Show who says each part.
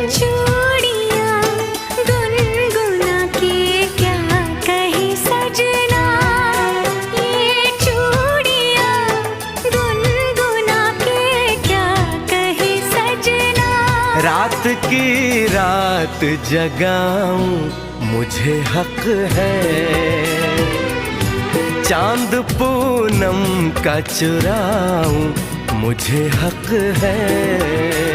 Speaker 1: चूड़ियां गुनगुना के क्या कहे सजना, ये चूड़ियां गुनगुना के क्या कहे सजना।
Speaker 2: रात की रात जगाऊं मुझे हक है, चांद पूनम का चुराऊं मुझे हक है।